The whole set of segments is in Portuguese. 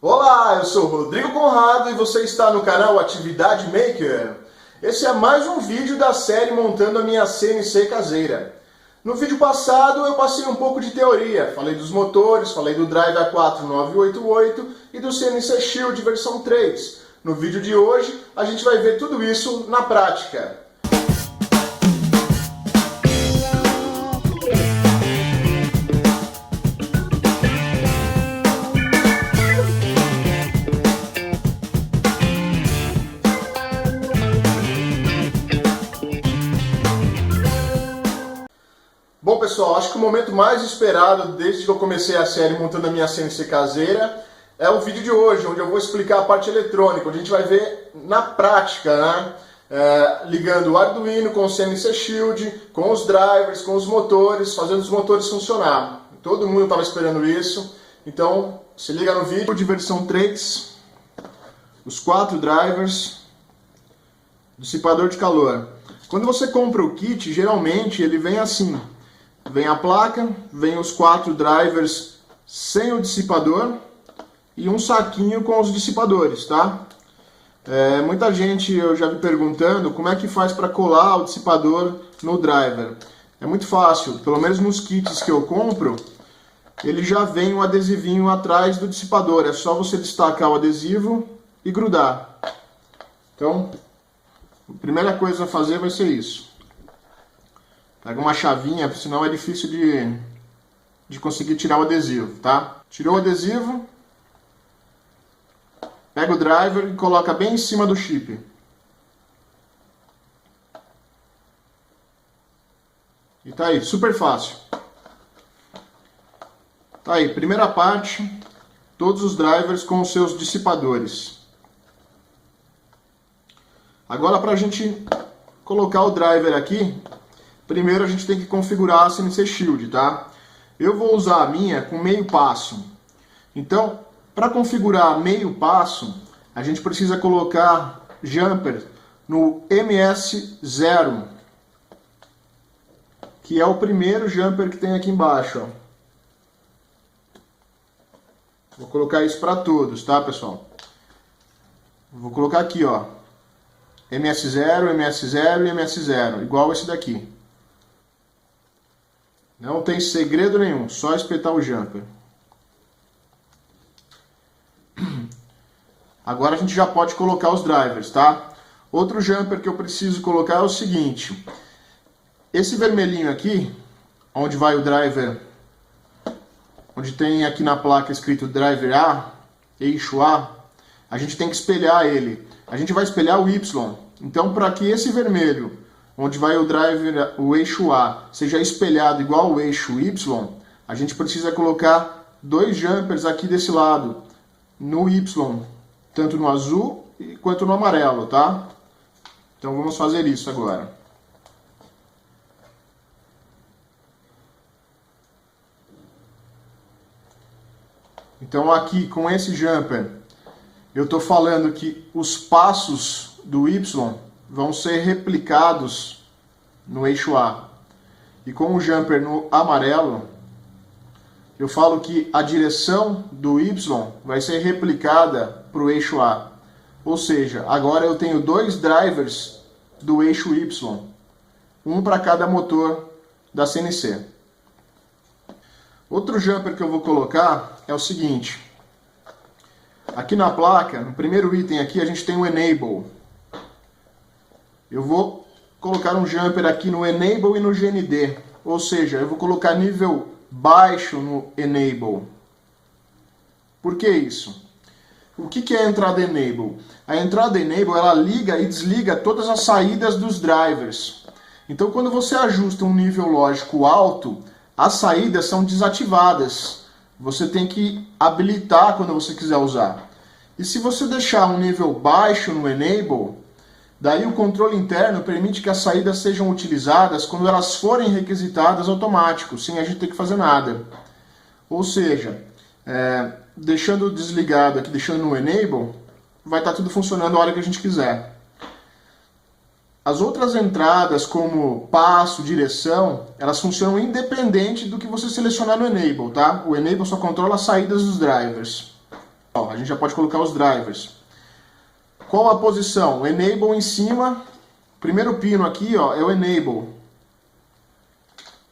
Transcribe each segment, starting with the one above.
Olá, eu sou Rodrigo Conrado e você está no canal Atividade Maker. Esse é mais um vídeo da série montando a minha CNC caseira. No vídeo passado eu passei um pouco de teoria, falei dos motores, falei do Drive A4 988 e do CNC Shield versão 3. No vídeo de hoje a gente vai ver tudo isso na prática. Bom pessoal, acho que o momento mais esperado desde que eu comecei a série montando a minha CNC caseira é o vídeo de hoje, onde eu vou explicar a parte eletrônica, onde a gente vai ver na prática, né? Ligando o Arduino com o CNC Shield, com os drivers, com os motores, fazendo os motores funcionar. Todo mundo estava esperando isso, então se liga no vídeo de versão 3, os 4 drivers, dissipador de calor. Quando você compra o kit, geralmente ele vem assim. Vem a placa, vem os 4 drivers sem o dissipador e um saquinho com os dissipadores, tá? Muita gente eu já vi perguntando como é que faz para colar o dissipador no driver. É muito fácil, pelo menos nos kits que eu compro, ele já vem um adesivinho atrás do dissipador. É só você destacar o adesivo e grudar. Então, a primeira coisa a fazer vai ser isso. Pega uma chavinha, senão é difícil de conseguir tirar o adesivo, tá? Tirou o adesivo, pega o driver e coloca bem em cima do chip. E tá aí, super fácil. Tá aí, primeira parte, todos os drivers com os seus dissipadores. Agora para a gente colocar o driver aqui, primeiro a gente tem que configurar a CNC Shield, tá? Eu vou usar a minha com meio passo. Então, para configurar meio passo, a gente precisa colocar jumper no MS0, que é o primeiro jumper que tem aqui embaixo, ó. Vou colocar isso para todos, tá, pessoal? Vou colocar aqui, ó, MS0, MS0 e MS0, igual esse daqui. Não tem segredo nenhum, só espetar o jumper. Agora a gente já pode colocar os drivers, tá? Outro jumper que eu preciso colocar é o seguinte. Esse vermelhinho aqui, onde vai o driver, onde tem aqui na placa escrito driver A, eixo A, a gente tem que espelhar ele. A gente vai espelhar o Y. Então, para que esse vermelho, onde vai o driver, o eixo A, seja espelhado igual ao eixo Y, a gente precisa colocar 2 jumpers aqui desse lado, no Y, tanto no azul quanto no amarelo, tá? Então vamos fazer isso agora. Então aqui com esse jumper, eu estou falando que os passos do Y vão ser replicados no eixo A. E com o jumper no amarelo, eu falo que a direção do Y vai ser replicada para o eixo A. Ou seja, agora eu tenho 2 drivers do eixo Y, um para cada motor da CNC. Outro jumper que eu vou colocar é o seguinte. Aqui na placa, no primeiro item aqui, a gente tem o Enable. Eu vou colocar um jumper aqui no Enable e no GND. Ou seja, eu vou colocar nível baixo no Enable. Por que isso? O que é a entrada Enable? A entrada Enable, ela liga e desliga todas as saídas dos drivers. Então, quando você ajusta um nível lógico alto, as saídas são desativadas. Você tem que habilitar quando você quiser usar. E se você deixar um nível baixo no Enable, daí o controle interno permite que as saídas sejam utilizadas quando elas forem requisitadas automático, sem a gente ter que fazer nada. Ou seja, deixando desligado aqui, deixando no Enable, vai estar tudo funcionando a hora que a gente quiser. As outras entradas, como passo, direção, elas funcionam independente do que você selecionar no Enable, tá? O Enable só controla as saídas dos drivers. Ó, a gente já pode colocar os drivers. Qual a posição? O enable em cima. Primeiro pino aqui, ó, é o enable,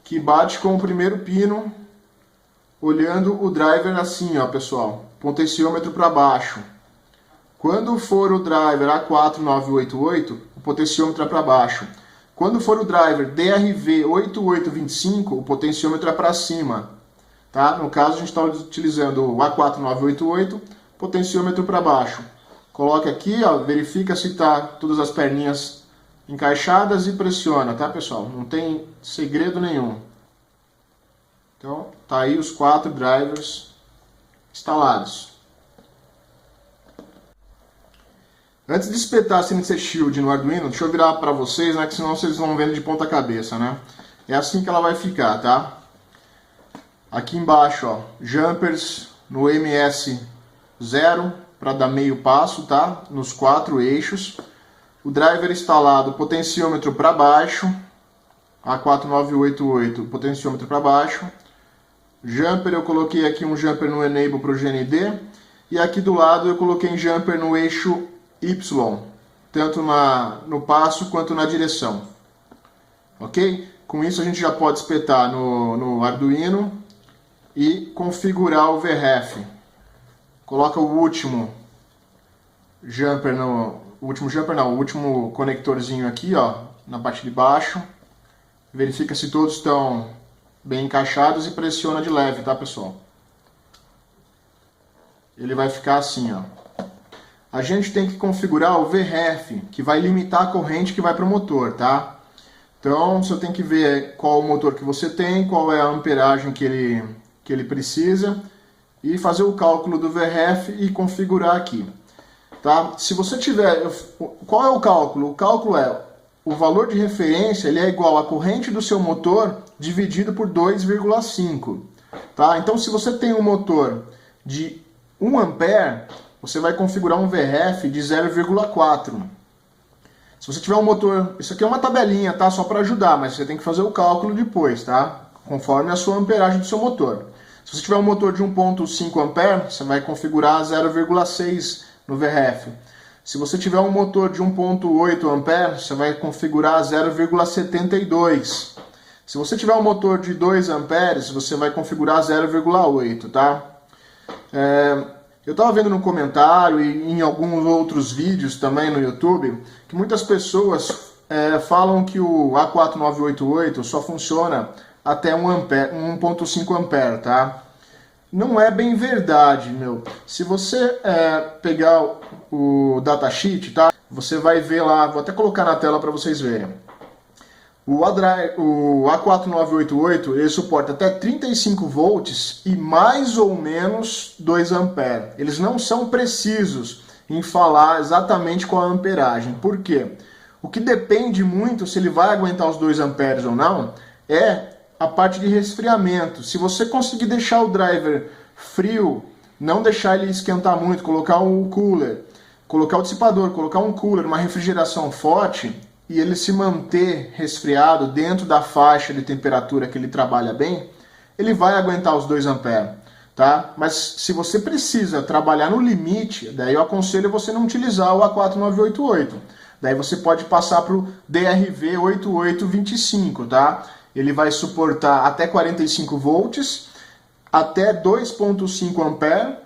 que bate com o primeiro pino, olhando o driver assim, ó, pessoal. Potenciômetro para baixo. Quando for o driver A4988, o potenciômetro é para baixo. Quando for o driver DRV8825, o potenciômetro é para cima. Tá? No caso, a gente está utilizando o A4988, potenciômetro para baixo. Coloca aqui, ó, verifica se está todas as perninhas encaixadas e pressiona, tá, pessoal? Não tem segredo nenhum. Então, tá aí os 4 drivers instalados. Antes de espetar a CNC Shield no Arduino, deixa eu virar para vocês, né, que senão vocês vão vendo de ponta cabeça, né? É assim que ela vai ficar, tá? Aqui embaixo, ó, jumpers no MS0 para dar meio passo, tá? Nos 4 eixos. O driver instalado, potenciômetro para baixo, A4988, potenciômetro para baixo. Jumper, eu coloquei aqui um jumper no enable para o GND. E aqui do lado eu coloquei um jumper no eixo Y, tanto no passo quanto na direção. Ok? Com isso a gente já pode espetar no Arduino e configurar o VREF. Coloca o último jumper o último conectorzinho aqui, ó, na parte de baixo. Verifica se todos estão bem encaixados e pressiona de leve, tá, pessoal? Ele vai ficar assim, ó. A gente tem que configurar o VREF, que vai limitar a corrente que vai para o motor, tá? Então, você tem que ver qual o motor que você tem, qual é a amperagem que ele precisa, e fazer o cálculo do VREF e configurar aqui. Tá? Se você tiver... Qual é o cálculo? O cálculo é o valor de referência, ele é igual à corrente do seu motor dividido por 2,5. Tá? Então, se você tem um motor de 1 ampere, você vai configurar um VREF de 0,4. Se você tiver um motor... Isso aqui é uma tabelinha, tá? Só para ajudar, mas você tem que fazer o cálculo depois, tá? Conforme a sua amperagem do seu motor. Se você tiver um motor de 1,5 ampere, você vai configurar 0,6 no VREF. Se você tiver um motor de 1,8 ampere, você vai configurar 0,72. Se você tiver um motor de 2 amperes, você vai configurar 0,8, tá? Eu estava vendo no comentário e em alguns outros vídeos também no YouTube que muitas pessoas falam que o A4988 só funciona até 1,5 ampere, tá? Não é bem verdade, meu. Se você pegar o datasheet, tá? Você vai ver lá, vou até colocar na tela para vocês verem. O A4988 ele suporta até 35 volts e mais ou menos 2 ampere. Eles não são precisos em falar exatamente qual a amperagem. Por quê? O que depende muito se ele vai aguentar os 2 amperes ou não é a parte de resfriamento. Se você conseguir deixar o driver frio, não deixar ele esquentar muito, colocar um cooler, colocar o dissipador, colocar um cooler, uma refrigeração forte, e ele se manter resfriado dentro da faixa de temperatura que ele trabalha bem, ele vai aguentar os 2 amperes, tá? Mas se você precisa trabalhar no limite, daí eu aconselho você não utilizar o A4988. Daí você pode passar para o DRV8825, tá? Ele vai suportar até 45 volts, até 2,5 ampere,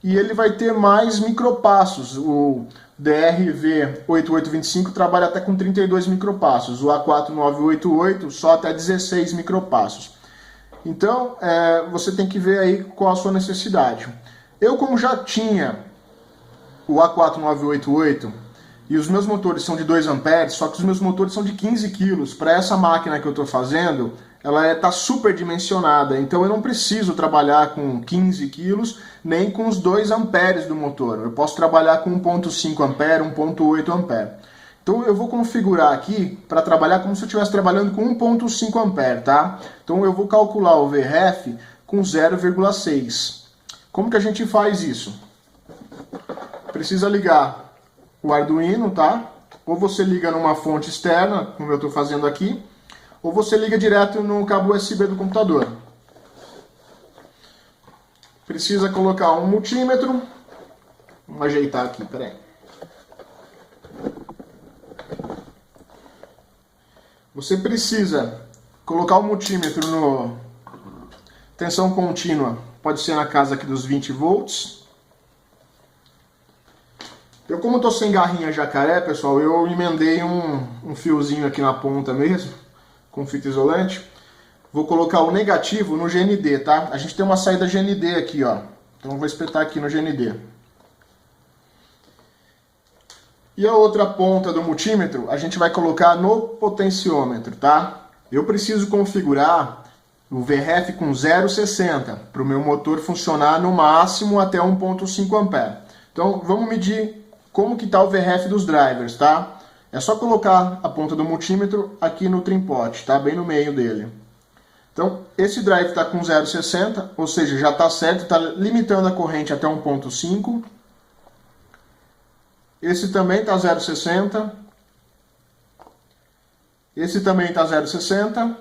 e ele vai ter mais micropassos. O DRV8825 trabalha até com 32 micropassos, o A4988 só até 16 micropassos. Então, você tem que ver aí qual a sua necessidade. Eu, como já tinha o A4988 e os meus motores são de 2 amperes, só que os meus motores são de 15 kg, para essa máquina que eu estou fazendo, ela está super dimensionada, então eu não preciso trabalhar com 15 kg, nem com os 2 amperes do motor. Eu posso trabalhar com 1,5 ampere, 1,8 ampere. Então eu vou configurar aqui para trabalhar como se eu estivesse trabalhando com 1,5 ampere, tá? Então eu vou calcular o VREF com 0,6. Como que a gente faz isso? Precisa ligar o Arduino, tá? Ou você liga numa fonte externa, como eu estou fazendo aqui, ou você liga direto no cabo USB do computador. Precisa colocar um multímetro, Vamos ajeitar aqui, peraí. Você precisa colocar o multímetro no tensão contínua, pode ser na casa aqui dos 20 volts. Eu, como estou sem garrinha jacaré, pessoal, eu emendei um fiozinho aqui na ponta mesmo, com fita isolante. Vou colocar o negativo no GND, tá? A gente tem uma saída GND aqui, ó. Então eu vou espetar aqui no GND. E a outra ponta do multímetro a gente vai colocar no potenciômetro, tá? Eu preciso configurar o VRF com 0,60 para o meu motor funcionar no máximo até 1,5 A. Então vamos medir como que está o VRF dos drivers, tá? É só colocar a ponta do multímetro aqui no trimpote, tá? Bem no meio dele. Então esse drive está com 0,60, ou seja, já está certo, está limitando a corrente até 1,5. Esse também está 0,60. Esse também está 0,60.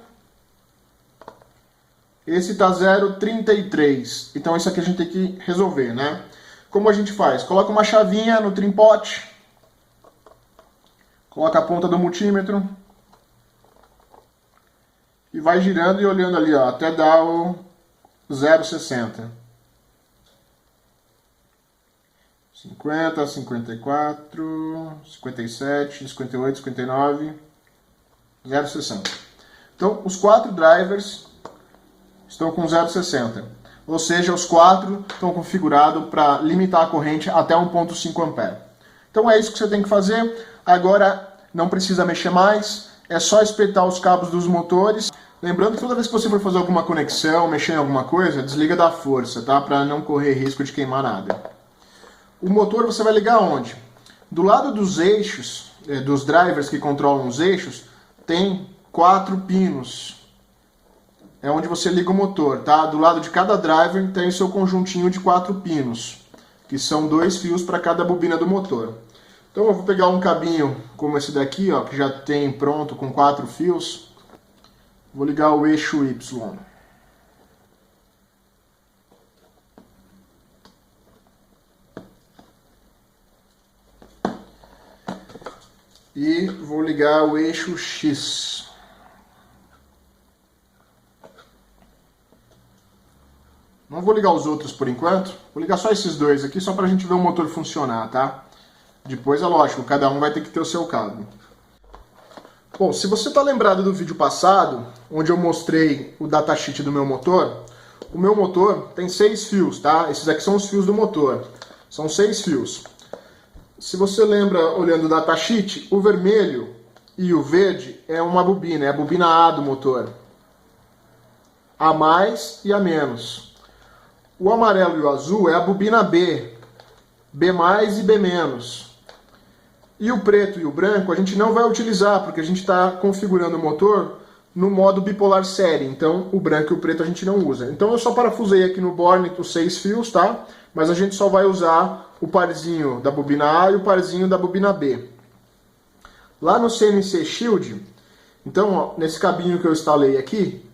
Esse está 0,33. Então isso aqui a gente tem que resolver, né? Como a gente faz? Coloca uma chavinha no trimpote. Coloca a ponta do multímetro. E vai girando e olhando ali, ó, até dar o 0,60. 50, 54, 57, 58, 59, 0,60. Então, os 4 drivers estão com 0,60. Ou seja, os 4 estão configurados para limitar a corrente até 1,5 A. Então é isso que você tem que fazer. Agora não precisa mexer mais, é só espetar os cabos dos motores. Lembrando que toda vez que você for fazer alguma conexão, mexer em alguma coisa, desliga da força, tá? Para não correr risco de queimar nada. O motor você vai ligar onde? Do lado dos eixos, dos drivers que controlam os eixos, tem 4 pinos. É onde você liga o motor, tá? Do lado de cada driver tem o seu conjuntinho de 4 pinos, que são 2 fios para cada bobina do motor. Então eu vou pegar um cabinho como esse daqui, ó, que já tem pronto com 4 fios. Vou ligar o eixo Y. E vou ligar o eixo X. Não vou ligar os outros por enquanto. Vou ligar só esses dois aqui, só para a gente ver o motor funcionar, tá? Depois é lógico, cada um vai ter que ter o seu cabo. Bom, se você está lembrado do vídeo passado, onde eu mostrei o datasheet do meu motor, o meu motor tem 6 fios, tá? Esses aqui são os fios do motor. São 6 fios. Se você lembra, olhando o datasheet, o vermelho e o verde é uma bobina, é a bobina A do motor. A mais e a menos. O amarelo e o azul é a bobina B, B mais e B menos. E o preto e o branco a gente não vai utilizar, porque a gente está configurando o motor no modo bipolar série, então o branco e o preto a gente não usa. Então eu só parafusei aqui no borne os 6 fios, tá? Mas a gente só vai usar o parzinho da bobina A e o parzinho da bobina B. Lá no CNC Shield, então ó, nesse cabinho que eu instalei aqui,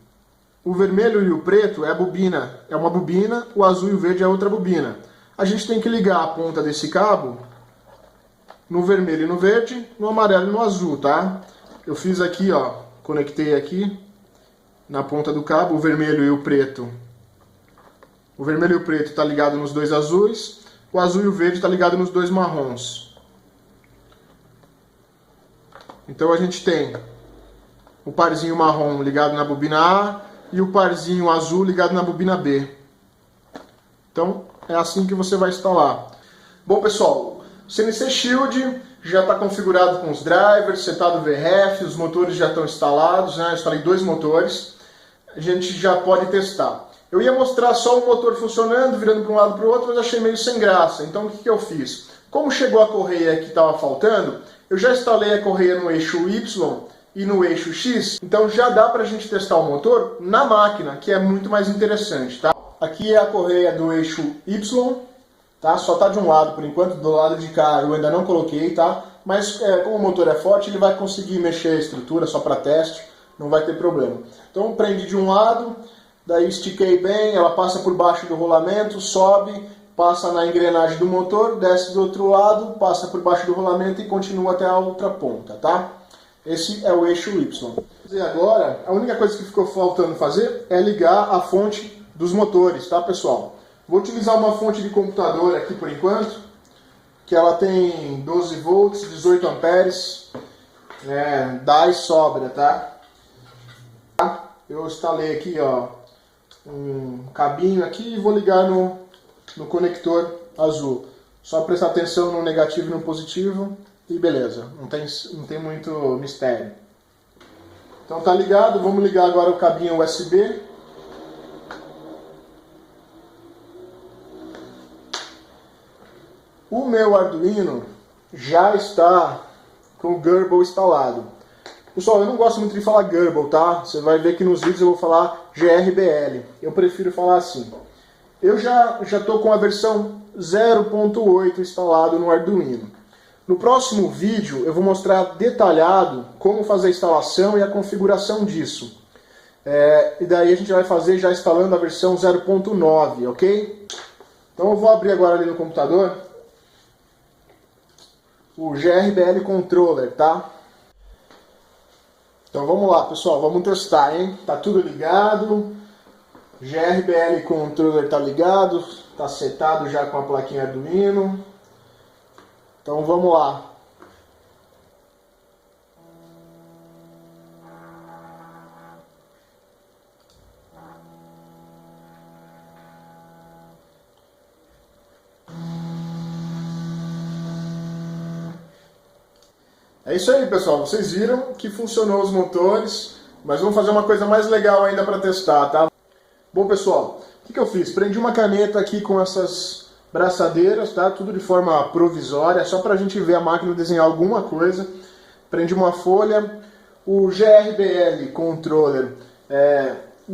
o vermelho e o preto é uma bobina, o azul e o verde é outra bobina. A gente tem que ligar a ponta desse cabo no vermelho e no verde, no amarelo e no azul, tá? Eu fiz aqui, ó, conectei aqui na ponta do cabo o vermelho e o preto. O vermelho e o preto está ligado nos 2 azuis, o azul e o verde está ligado nos 2 marrons. Então a gente tem o parzinho marrom ligado na bobina A e o parzinho azul ligado na bobina B. Então é assim que você vai instalar. Bom pessoal, o CNC Shield já está configurado com os drivers, setado o VRF, os motores já estão instalados, né? Eu instalei 2 motores, a gente já pode testar. Eu ia mostrar só o motor funcionando, virando para um lado para o outro, mas achei meio sem graça. Então o que eu fiz? Como chegou a correia que estava faltando, eu já instalei a correia no eixo Y e no eixo X, então já dá para a gente testar o motor na máquina, que é muito mais interessante, tá? Aqui é a correia do eixo Y, tá? Só tá de um lado por enquanto, do lado de cá eu ainda não coloquei, tá? Mas como o motor é forte, ele vai conseguir mexer a estrutura só para teste, não vai ter problema. Então prendi de um lado, daí estiquei bem, ela passa por baixo do rolamento, sobe, passa na engrenagem do motor, desce do outro lado, passa por baixo do rolamento e continua até a outra ponta, tá? Esse é o eixo Y. E agora, a única coisa que ficou faltando fazer é ligar a fonte dos motores, tá, pessoal? Vou utilizar uma fonte de computador aqui por enquanto, que ela tem 12 volts, 18 amperes, dá e sobra, tá? Eu instalei aqui, ó, um cabinho aqui e vou ligar no conector azul. Só prestar atenção no negativo e no positivo e beleza, não tem muito mistério. Então tá ligado, vamos ligar agora o cabinho USB. O meu Arduino já está com o Gerbil instalado. Pessoal, eu não gosto muito de falar Gerbil, tá? Você vai ver que nos vídeos eu vou falar GRBL. Eu prefiro falar assim. Eu já estou com a versão 0.8 instalado no Arduino. No próximo vídeo eu vou mostrar detalhado como fazer a instalação e a configuração disso. E daí a gente vai fazer já instalando a versão 0.9, ok? Então eu vou abrir agora ali no computador o GRBL Controller, tá? Então vamos lá, pessoal, vamos testar, hein? Tá tudo ligado, GRBL Controller tá ligado, tá setado já com a plaquinha Arduino. Então vamos lá. É isso aí, pessoal. Vocês viram que funcionou os motores, mas vamos fazer uma coisa mais legal ainda para testar, tá? Bom, pessoal, o que eu fiz? Prendi uma caneta aqui com essas braçadeiras, tá? Tudo de forma provisória, só para a gente ver a máquina desenhar alguma coisa. Prendi uma folha. O GRBL Controller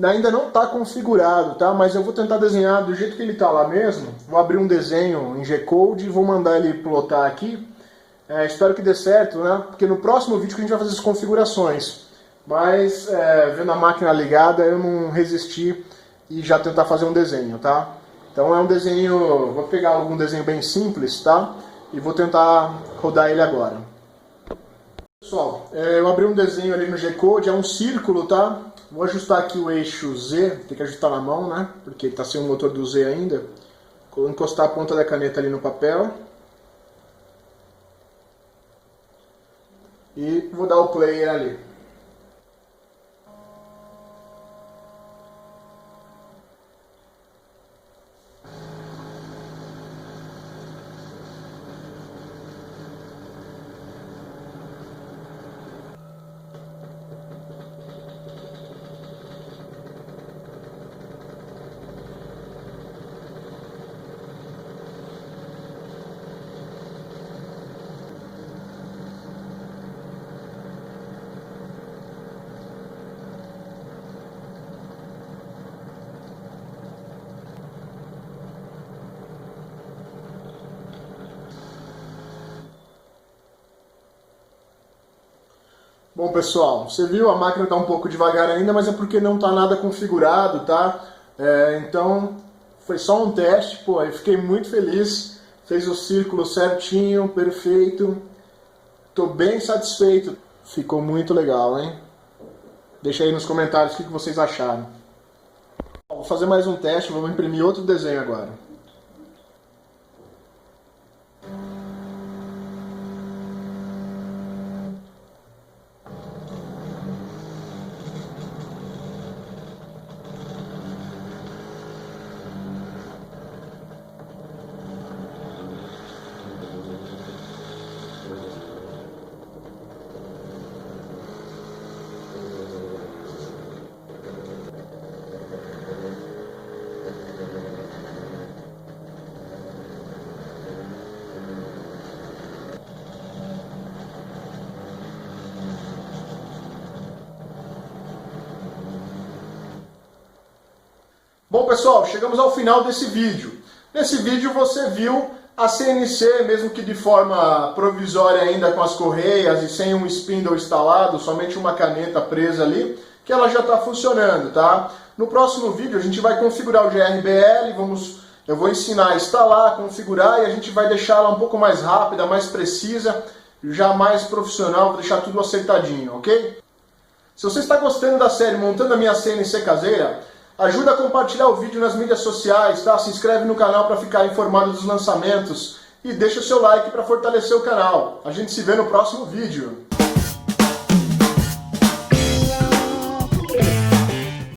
ainda não está configurado, tá? Mas eu vou tentar desenhar do jeito que ele está lá mesmo. Vou abrir um desenho em G-Code e vou mandar ele plotar aqui. Espero que dê certo, né? Porque no próximo vídeo que a gente vai fazer as configurações. Mas, vendo a máquina ligada, eu não resisti e já tentar fazer um desenho, tá? Então é um desenho, vou pegar algum desenho bem simples, tá? E vou tentar rodar ele agora. Pessoal, eu abri um desenho ali no G-Code, é um círculo, tá? Vou ajustar aqui o eixo Z, tem que ajustar na mão, né? Porque ele tá sem o motor do Z ainda. Vou encostar a ponta da caneta ali no papel. E vou dar o play ali. Bom, pessoal, você viu, a máquina está um pouco devagar ainda, mas é porque não está nada configurado, tá? Então, foi só um teste, pô, eu fiquei muito feliz, fez o círculo certinho, perfeito, estou bem satisfeito, ficou muito legal, hein? Deixa aí nos comentários o que vocês acharam. Vou fazer mais um teste, vamos imprimir outro desenho agora. Bom, pessoal, chegamos ao final desse vídeo. Nesse vídeo você viu a CNC, mesmo que de forma provisória ainda com as correias e sem um spindle instalado, somente uma caneta presa ali, que ela já está funcionando, tá? No próximo vídeo a gente vai configurar o GRBL, vamos Eu vou ensinar a instalar, configurar e a gente vai deixar ela um pouco mais rápida, mais precisa, já mais profissional, vou deixar tudo acertadinho, ok? Se você está gostando da série Montando a Minha CNC Caseira, ajuda a compartilhar o vídeo nas mídias sociais, tá? Se inscreve no canal para ficar informado dos lançamentos e deixa o seu like para fortalecer o canal. A gente se vê no próximo vídeo.